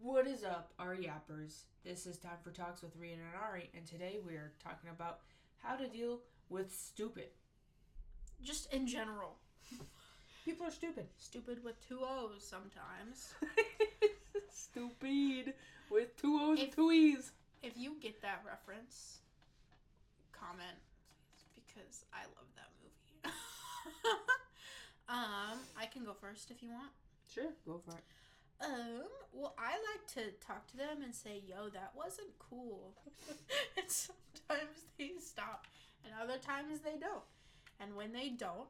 What is up, our yappers? This is Time for Talks with Rian and Ari, and today we're talking about how to deal with stupid. Just in general. People are stupid. Stupid with two O's sometimes. Stupid with two O's and two E's. If you get that reference, comment, please, because I love that movie. I can go first if you want. Sure, go for it. Well, I like to talk to them and say, yo, that wasn't cool. And sometimes they stop, and other times they don't. And when they don't,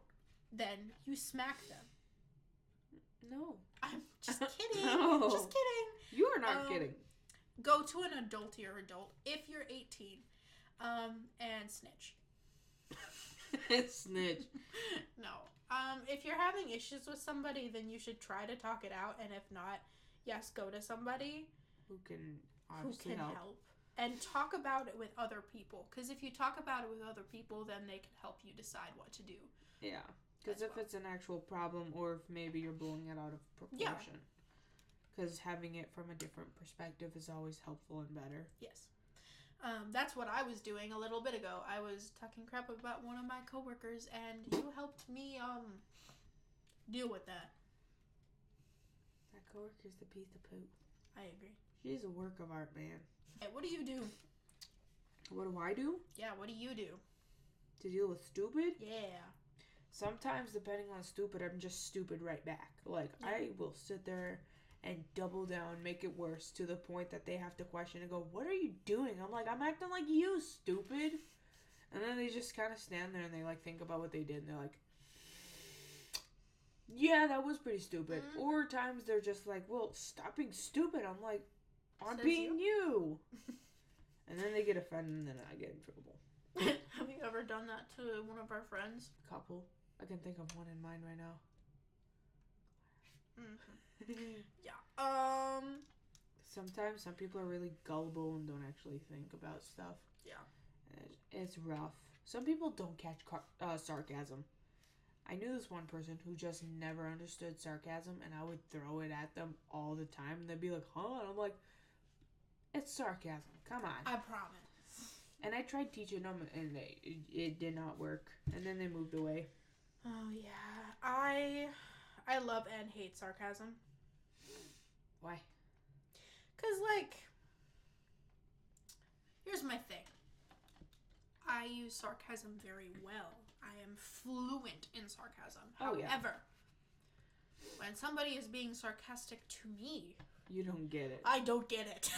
then you smack them. No. I'm just kidding. No. Just kidding. You are not kidding. Go to an adultier adult if you're 18, and snitch. Snitch. No. If you're having issues with somebody, then you should try to talk it out, and if not, yes, go to somebody who can help. And talk about it with other people, because if you talk about it with other people, then they can help you decide what to do. Yeah, because if it's an actual problem, or if maybe you're blowing it out of proportion. Because having it from a different perspective is always helpful and better. Yes. That's what I was doing a little bit ago. I was talking crap about one of my coworkers, and you helped me deal with that. That coworker's the piece of poop. I agree. She's a work of art, man. Hey, what do you do? What do I do? Yeah, what do you do? To deal with stupid? Yeah. Sometimes, depending on stupid, I'm just stupid right back. Like, yeah. I will sit there and double down, make it worse, to the point that they have to question and go, what are you doing? I'm like, I'm acting like you, stupid. And then they just kind of stand there and they, like, think about what they did, and they're like, yeah, that was pretty stupid. Mm-hmm. Or times they're just like, well, stop being stupid. I'm like, I'm being you. And then they get offended, and then I get in trouble. Have you ever done that to one of our friends? A couple. I can think of one in mind right now. Mm-hmm. Yeah. Sometimes some people are really gullible and don't actually think about stuff. Yeah. It's rough. Some people don't catch sarcasm. I knew this one person who just never understood sarcasm, and I would throw it at them all the time, and they'd be like, huh? And I'm like, it's sarcasm. Come on. I promise. And I tried teaching them, and it did not work. And then they moved away. Oh, yeah. I love and hate sarcasm. Why? Because, like, here's my thing. I use sarcasm very well. I am fluent in sarcasm. Oh, yeah. However, when somebody is being sarcastic to me, you don't get it. I don't get it.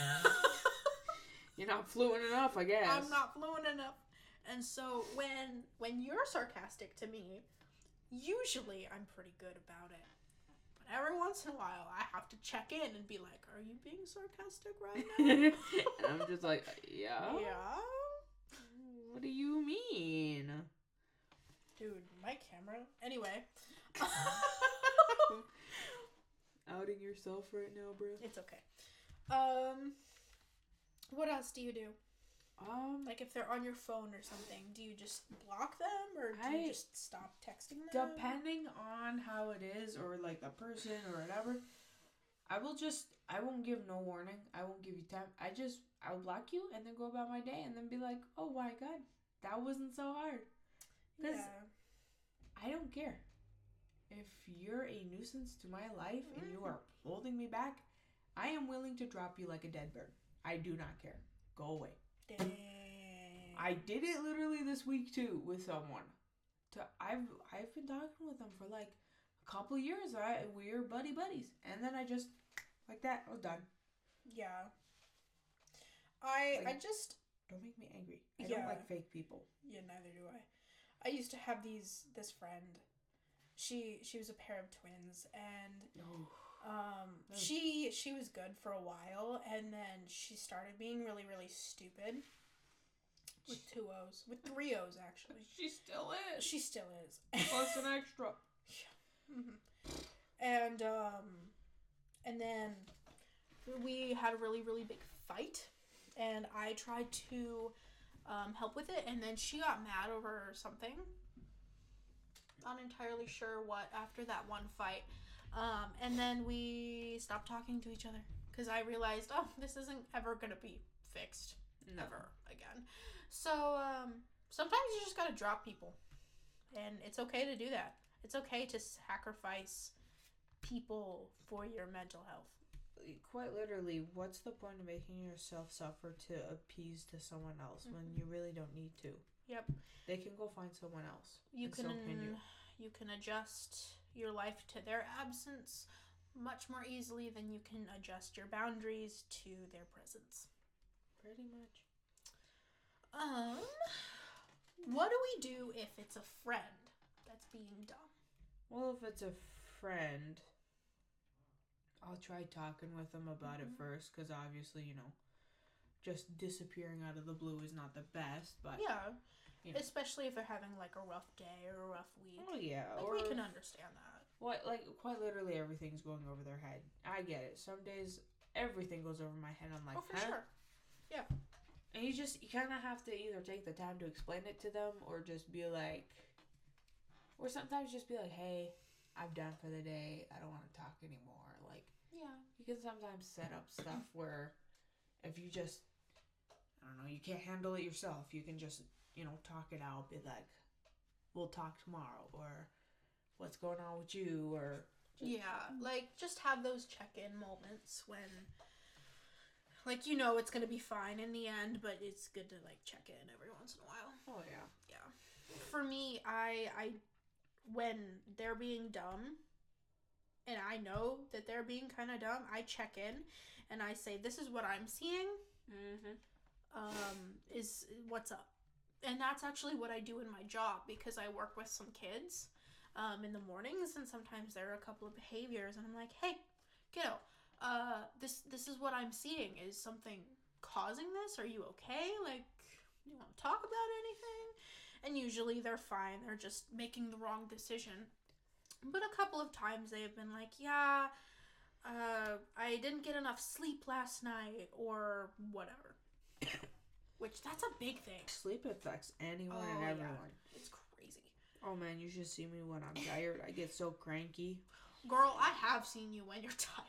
You're not fluent enough, I guess. I'm not fluent enough. And so when you're sarcastic to me, usually I'm pretty good about it. But every once in a while, I have to check in and be like, are you being sarcastic right now? And I'm just like, yeah. Yeah? What do you mean? Dude, my camera. Anyway. Outing yourself right now, bro. It's okay. What else do you do? Like if they're on your phone or something, do you just block them or do you just stop texting them? Depending on how it is, or like the person or whatever, I won't give no warning. I won't give you time. I'll block you and then go about my day and then be like, oh my god, that wasn't so hard. Because I don't care. If you're a nuisance to my life and you are holding me back, I am willing to drop you like a dead bird. I do not care. Go away. Dang. I did it literally this week too with someone. I've been talking with them for like a couple years. We're buddies, and then I just like that. I was done. Yeah. I just don't make me angry. I don't like fake people. Yeah, neither do I. I used to have this friend. She was a pair of twins, and she was good for a while, and then she started being really, really stupid. With 2 O's. With 3 O's, actually. She still is. She still is. Plus an extra. Yeah. Mm-hmm. And then we had a really, really big fight, and I tried to help with it, and then she got mad over something. Not entirely sure what after that one fight. And then we stopped talking to each other because I realized, oh, this isn't ever going to be fixed ever again. So sometimes you just got to drop people, and it's okay to do that. It's okay to sacrifice people for your mental health. Quite literally, what's the point of making yourself suffer to appease to someone else when you really don't need to? Yep. They can go find someone else. You can adjust your life to their absence much more easily than you can adjust your boundaries to their presence. Pretty much. What do we do if it's a friend that's being dumb? Well, if it's a friend, I'll try talking with them about it first, because obviously, just disappearing out of the blue is not the best, but... Yeah, especially if they're having, like, a rough day or a rough week. Oh, yeah. Like, we can understand that. What, like, quite literally everything's going over their head. I get it. Some days, everything goes over my head. I'm like, oh, for sure. Yeah. And you kind of have to either take the time to explain it to them, or just be like... Or sometimes just be like, hey, I'm done for the day. I don't want to talk anymore. Like, yeah. You can sometimes set up stuff where if you just, I don't know, you can't handle it yourself, you can just, talk it out. Be like, we'll talk tomorrow, or what's going on with you, or... just have those check-in moments when, it's going to be fine in the end, but it's good to, check in every once in a while. Oh, yeah. Yeah. For me, I when they're being dumb, and I know that they're being kind of dumb, I check in, and I say, this is what I'm seeing, is what's up. And that's actually what I do in my job, because I work with some kids in the mornings, and sometimes there are a couple of behaviors, and I'm like, hey, kiddo, this is what I'm seeing. Is something causing this? Are you okay? You want to talk about anything? And usually they're fine. They're just making the wrong decision. But a couple of times they have been like, yeah, I didn't get enough sleep last night, or whatever. Which, that's a big thing. Sleep affects anyone and everyone. Yeah. It's crazy. Oh, man, you should see me when I'm tired. I get so cranky. Girl, I have seen you when you're tired.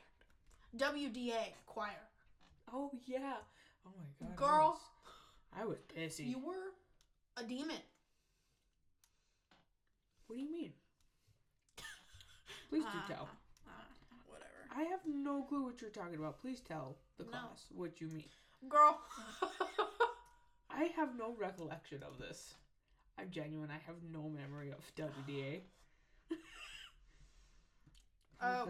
WDA, choir. Oh, yeah. Oh, my God. Girl. I was pissy. You were a demon. What do you mean? Please do tell. Whatever. I have no clue what you're talking about. Please tell the class what you mean. Girl. I have no recollection of this. I'm genuine. I have no memory of WDA.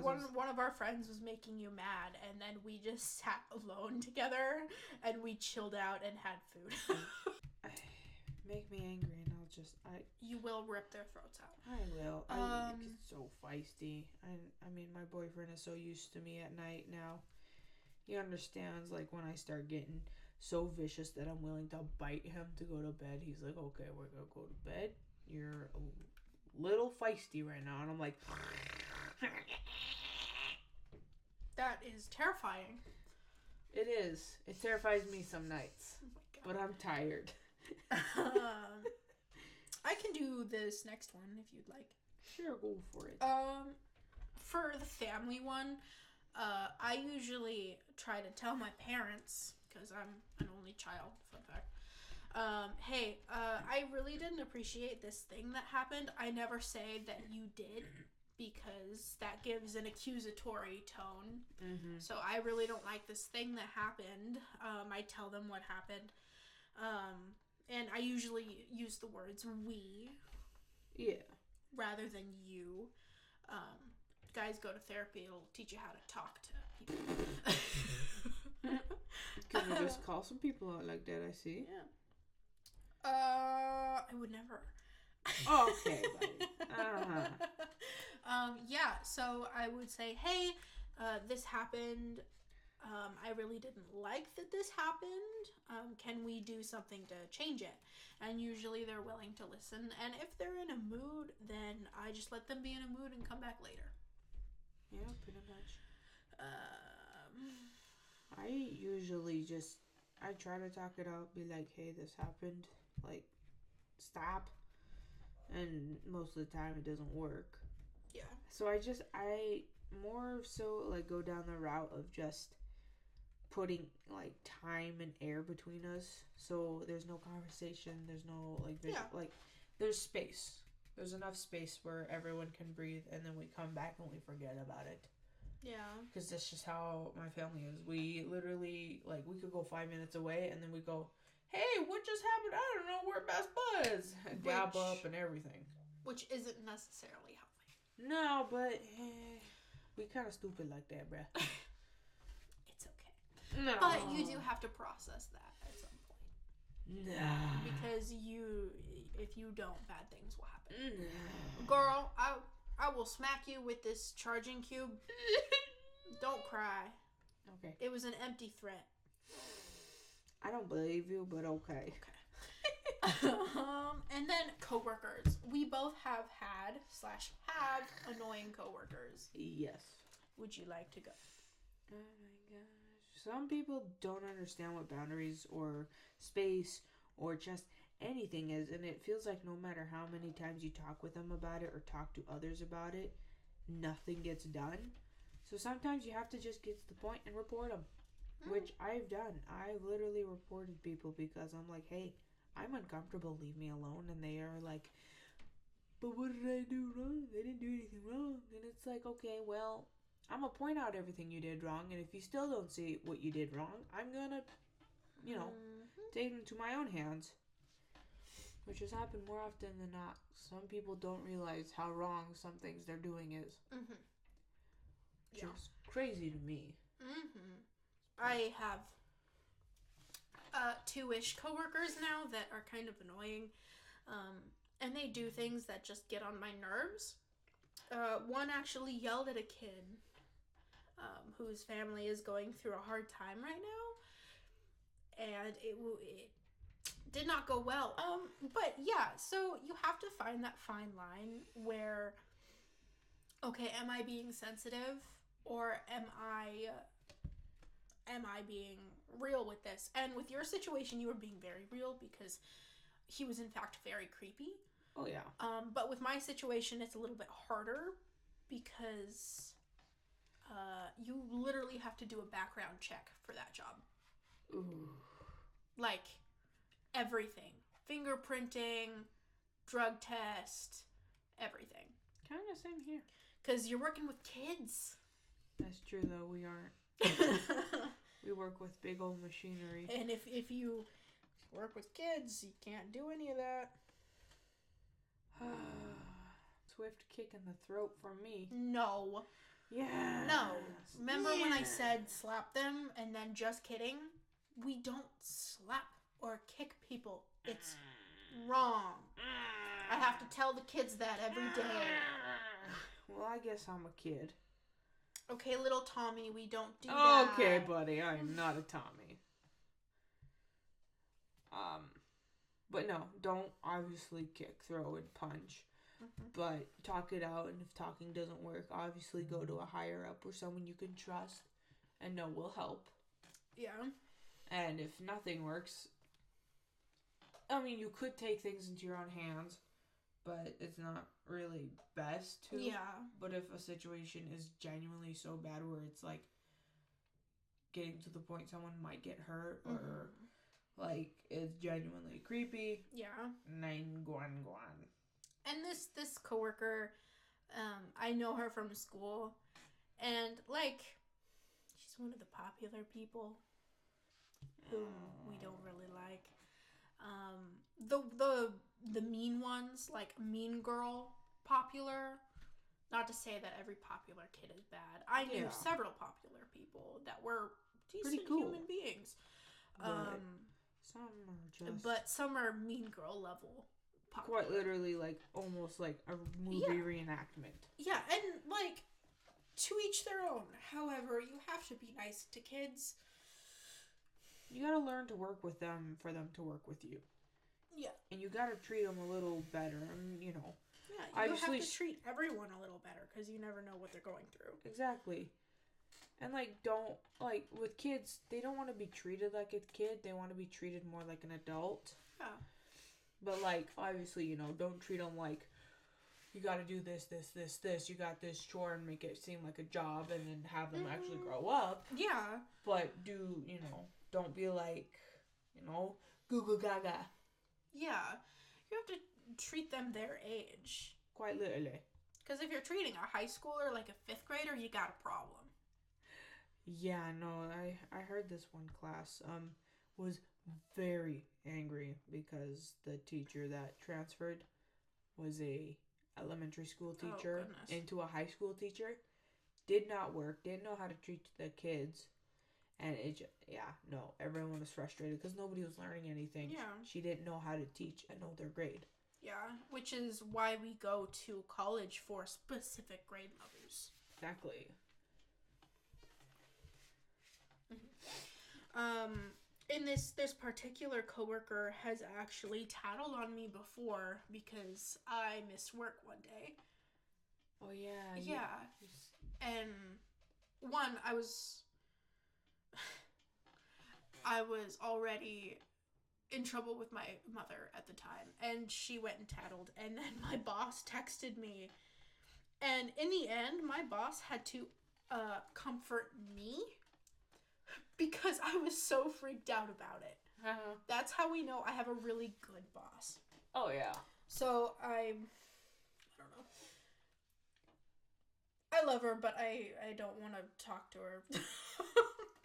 One of our friends was making you mad, and then we just sat alone together, and we chilled out and had food. Make me angry, and You will rip their throats out. I will. I get so feisty. I mean, my boyfriend is so used to me at night now. He understands, when I start getting so vicious that I'm willing to bite him to go to bed. He's like, okay, we're gonna go to bed. You're a little feisty right now. And I'm like... That is terrifying. It is. It terrifies me some nights. Oh my God. But I'm tired. I can do this next one if you'd like. Sure, go for it. For the family one, I usually try to tell my parents, because I'm an only child, fun fact. Hey, I really didn't appreciate this thing that happened. I never say that you did, because that gives an accusatory tone. Mm-hmm. So I really don't like this thing that happened. I tell them what happened. And I usually use the words we. Yeah. Rather than you. Guys, go to therapy. It'll teach you how to talk to people. Can you just call some people out like that, I see? Yeah. I would never. Oh, okay, buddy. Uh-huh. Yeah, so I would say, hey, this happened. I really didn't like that this happened. Can we do something to change it? And usually they're willing to listen. And if they're in a mood, then I just let them be in a mood and come back later. Yeah, pretty much. I usually I try to talk it out, be like, hey, this happened. Stop. And most of the time it doesn't work. Yeah. So I more so go down the route of just putting like time and air between us, so there's no conversation, there's no like like there's space. There's enough space where everyone can breathe, and then we come back and we forget about it. Yeah. Because that's just how my family is. We literally, like, we could go 5 minutes away, and then we go, hey, what just happened? I don't know, we're best buds. And dab up and everything. Which isn't necessarily healthy. No, but we kind of stupid like that, bruh. It's okay. No. But you do have to process that at some point. Nah. Because if you don't, bad things will happen. Girl, I will smack you with this charging cube. Don't cry. Okay. It was an empty threat. I don't believe you, but okay. And then coworkers. We both have have annoying coworkers. Yes. Would you like to go? Oh my gosh. Some people don't understand what boundaries or space or just anything is, and it feels like no matter how many times you talk with them about it or talk to others about it, nothing gets done. So sometimes you have to just get to the point and report them, which I've done. I've literally reported people because I'm like, hey, I'm uncomfortable, leave me alone. And they are like, but what did I do wrong? They didn't do anything wrong. And it's like, okay, well, I'm going to point out everything you did wrong. And if you still don't see what you did wrong, I'm going to, take it into my own hands. Which has happened more often than not. Some people don't realize how wrong some things they're doing is. Which is crazy to me. I have two-ish coworkers now that are kind of annoying. And they do things that just get on my nerves. One actually yelled at a kid whose family is going through a hard time right now. And it did not go well. But yeah, so you have to find that fine line where, okay, am I being sensitive or am I being real with this? And with your situation, you were being very real because he was in fact very creepy. Oh yeah. But with my situation, it's a little bit harder because you literally have to do a background check for that job. Ooh. Like everything. Fingerprinting, drug test, everything. Kind of same here. Because you're working with kids. That's true, though. We aren't. We work with big old machinery. And if you work with kids, you can't do any of that. Swift kick in the throat for me. No. Yeah. No. Remember when I said slap them and then just kidding? We don't slap or kick people. It's wrong. I have to tell the kids that every day. Well, I guess I'm a kid. Okay, little Tommy, we don't do that. Okay, buddy, I am not a Tommy. But no, don't obviously kick, throw, and punch. But talk it out, and if talking doesn't work, obviously go to a higher up or someone you can trust and know will help. Yeah. And if nothing works, I mean, you could take things into your own hands, but it's not really best to. Yeah. But if a situation is genuinely so bad where it's like getting to the point someone might get hurt or like it's genuinely creepy. Yeah. 911. And this coworker, I know her from school, and like she's one of the popular people whom we don't really like. The mean ones, like Mean Girl, popular. Not to say that every popular kid is bad. I knew several popular people that were decent human beings. But some are Mean Girl level popular. Quite literally, like almost like a movie reenactment. Yeah, and like to each their own. However, you have to be nice to kids. You gotta learn to work with them for them to work with you. Yeah. And you gotta treat them a little better, and you know. Yeah, you have to treat everyone a little better because you never know what they're going through. Exactly. And like, don't, like, with kids, they don't want to be treated like a kid. They want to be treated more like an adult. Yeah. But like, obviously, you know, don't treat them like, you got to do this. You got this chore and make it seem like a job and then have them actually grow up. Yeah. But don't be like, goo goo gaga. Yeah. You have to treat them their age. Quite literally. Because if you're treating a high schooler like a 5th grader, you got a problem. Yeah, no, I heard this one class was very angry because the teacher that transferred was a elementary school teacher into a high school teacher. Did not work, didn't know how to treat the kids. And everyone was frustrated because nobody was learning anything. Yeah. She didn't know how to teach another grade. Yeah, which is why we go to college for specific grade levels. Exactly. In this particular coworker has actually tattled on me before because I missed work one day. Oh yeah. Yeah. And one, I was already in trouble with my mother at the time, and she went and tattled, and then my boss texted me, and in the end my boss had to comfort me because I was so freaked out about it. That's how we know I have a really good boss. Oh yeah. So I don't know, I love her, but I don't want to talk to her.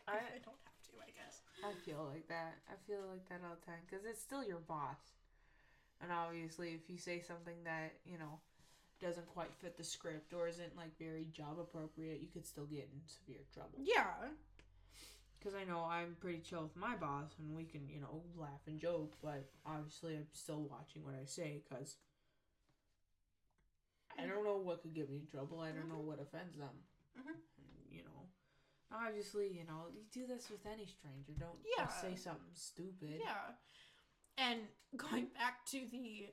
I don't have to, I guess. I feel like that. I feel like that all the time because it's still your boss. And obviously, if you say something that, doesn't quite fit the script or isn't, like, very job appropriate, you could still get in severe trouble. Yeah. Because I know I'm pretty chill with my boss and we can, laugh and joke, but obviously I'm still watching what I say because I don't know what could get me in trouble. I don't know what offends them. And, obviously, you do this with any stranger. Don't just say something stupid. Yeah. And going back to the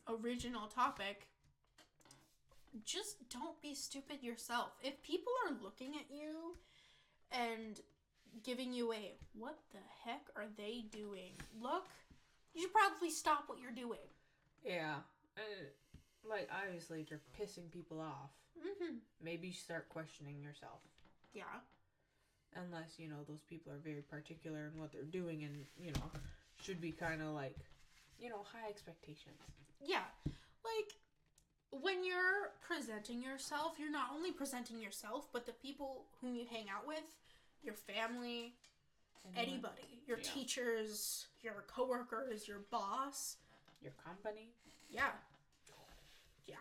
original topic, just don't be stupid yourself. If people are looking at you and giving you a, what the heck are they doing? Look, you should probably stop what you're doing. Yeah. Obviously, if you're pissing people off, maybe you start questioning yourself. Yeah. Unless, those people are very particular in what they're doing and, should be kind of like, high expectations. Yeah. Like, when you're presenting yourself, you're not only presenting yourself, but the people whom you hang out with, your family, anybody, your teachers, your coworkers, your boss. Your company. Yeah. Yeah.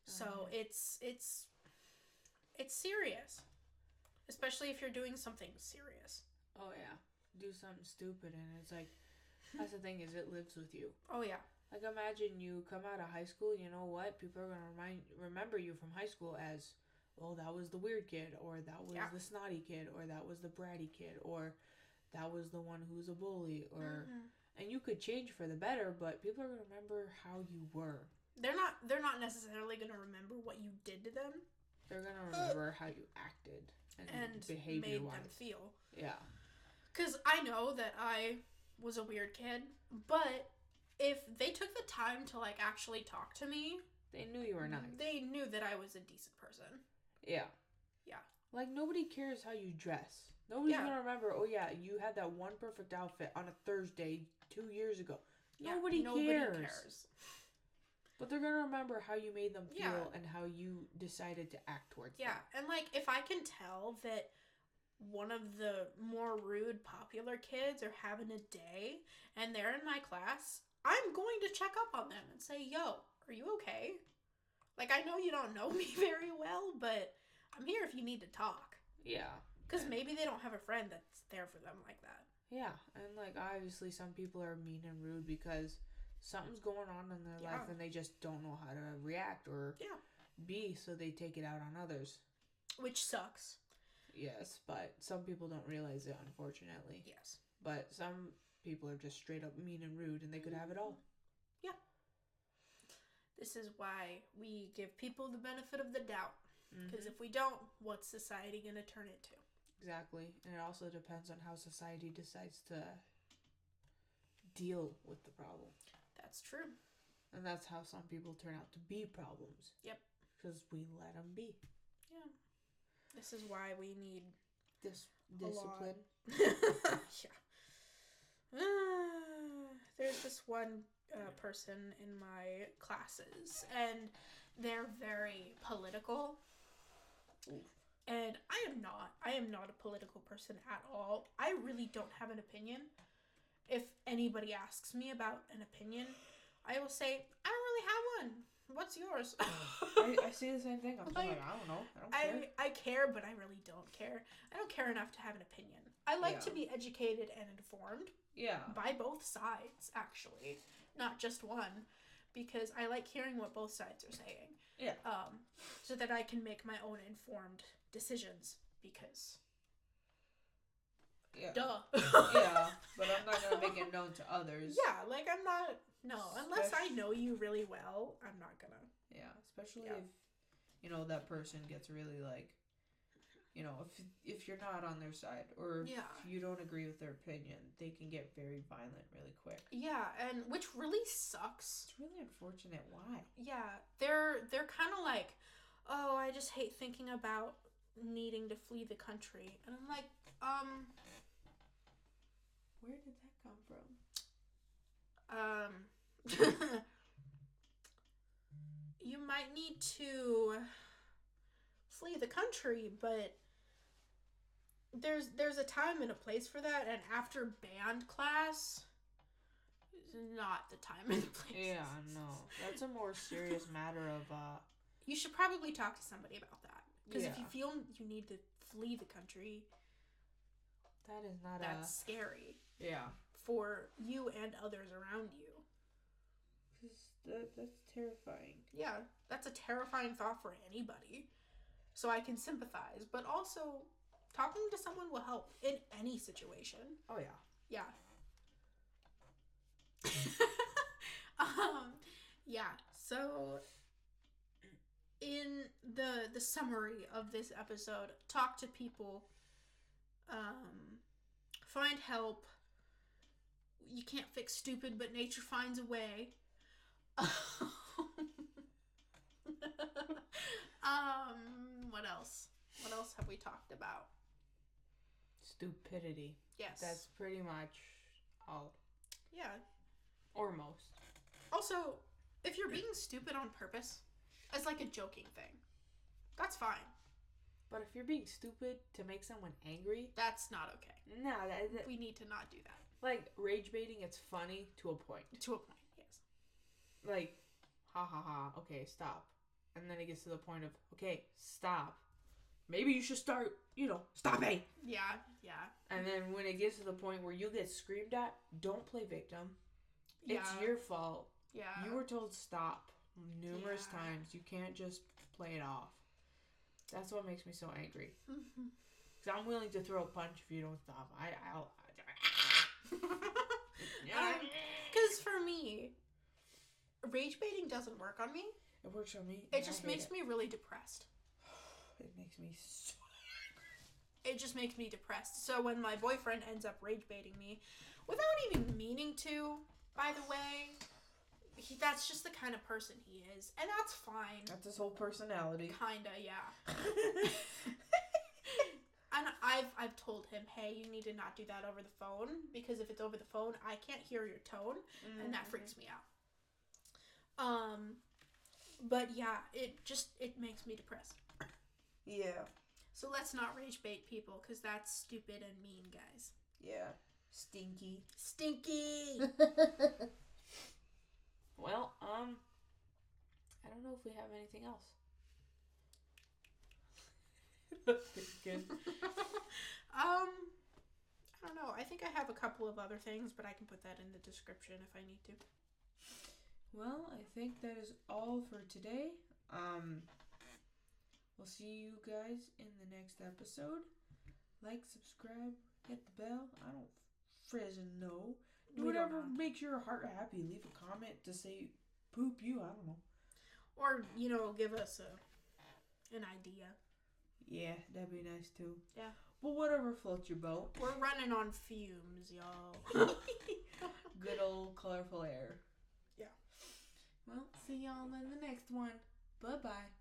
So it's serious. Especially if you're doing something serious. Oh, yeah. Do something stupid and it's like, that's the thing is it lives with you. Oh, yeah. Like, imagine you come out of high school, you know what? People are going to remember you from high school as, well, that was the weird kid, or that was the snotty kid, or that was the bratty kid, or that was the one who's a bully, or... And you could change for the better, but people are going to remember how you were. They're not necessarily going to remember what you did to them. They're going to remember how you acted. And behavior-wise. Made them feel. Yeah. Because I know that I was a weird kid, but if they took the time to, like, actually talk to me... They knew you were nice. They knew that I was a decent person. Yeah. Yeah. Like, nobody cares how you dress. Nobody's going to remember, oh, yeah, you had that one perfect outfit on a Thursday 2 years ago. Nobody cares. But they're going to remember how you made them feel and how you decided to act towards them. Yeah, and, like, if I can tell that one of the more rude, popular kids are having a day and they're in my class, I'm going to check up on them and say, yo, are you okay? Like, I know you don't know me very well, but I'm here if you need to talk. Yeah. Because maybe they don't have a friend that's there for them like that. Yeah, and, like, obviously some people are mean and rude because... something's going on in their life and they just don't know how to react or be, so they take it out on others. Which sucks. Yes, but some people don't realize it, unfortunately. Yes. But some people are just straight up mean and rude and they could have it all. Yeah. This is why we give people the benefit of the doubt. Because if we don't, what's society going to turn into? Exactly. And it also depends on how society decides to deal with the problem. That's true. And that's how some people turn out to be problems. Yep. Because we let them be. Yeah. This is why we need this discipline. Yeah. There's this one person in my classes, and they're very political. Oof. And I am not a political person at all. I really don't have an opinion. If anybody asks me about an opinion, I will say, I don't really have one. What's yours? I see the same thing. I'm like, I don't know. I don't care. I care, but I really don't care. I don't care enough to have an opinion. I like to be educated and informed. Yeah. By both sides, actually. Not just one. Because I like hearing what both sides are saying. Yeah. So that I can make my own informed decisions. Because... Yeah. Duh. Yeah, but I'm not going to make it known to others. Yeah, like I'm not... No, unless I know you really well, I'm not gonna. Yeah, especially if, you know, that person gets really, like, you know, if you're not on their side or if you don't agree with their opinion, they can get very violent really quick. Yeah, and which really sucks. It's really unfortunate. Why? Yeah, they're kind of like, oh, I just hate thinking about needing to flee the country. And I'm like, where did that come from? You might need to flee the country, but there's a time and a place for that, and after band class is not the time and the place. Yeah, no. That's a more serious matter of you should probably talk to somebody about that. Because if you feel you need to flee the country, that is not that's scary. Yeah. For you and others around you. That's terrifying. Yeah, that's a terrifying thought for anybody. So I can sympathize. But also, talking to someone will help in any situation. Oh, yeah. Yeah. Yeah, so in the summary of this episode, talk to people, find help. You can't fix stupid, but nature finds a way. What else? What else have we talked about? Stupidity. Yes. That's pretty much all. Yeah. Or most. Also, if you're being stupid on purpose, as like a joking thing, that's fine. But if you're being stupid to make someone angry, that's not okay. No, we need to not do that. Like, rage baiting, it's funny to a point. To a point, yes. Like, ha ha ha, okay, stop. And then it gets to the point of, okay, stop. Maybe you should start, stop it. Yeah, yeah. And then when it gets to the point where you get screamed at, don't play victim. Yeah. It's your fault. Yeah. You were told stop numerous times. You can't just play it off. That's what makes me so angry. Because I'm willing to throw a punch if you don't stop. I'll Because for me, rage baiting doesn't work on me. It works on me. It just makes me really depressed. It makes me so... It just makes me depressed. So when my boyfriend ends up rage baiting me, without even meaning to, by the way, that's just the kind of person he is. And that's fine. That's his whole personality. Kinda, yeah. And I've told him, hey, you need to not do that over the phone, because if it's over the phone, I can't hear your tone, and that freaks me out. But yeah, it makes me depressed. Yeah. So let's not rage bait people, because that's stupid and mean, guys. Yeah. Stinky. Well, I don't know if we have anything else. Good. I don't know. I think I have a couple of other things, but I can put that in the description if I need to. Well, I think that is all for today. We'll see you guys in the next episode. Like, subscribe, hit the bell. I don't frizzin' know. Do whatever makes your heart happy. Leave a comment to say poop you. I don't know. Or, give us an idea. Yeah, that'd be nice too. Yeah. But whatever floats your boat. We're running on fumes, y'all. Good old colorful air. Yeah. Well, see y'all in the next one. Bye-bye.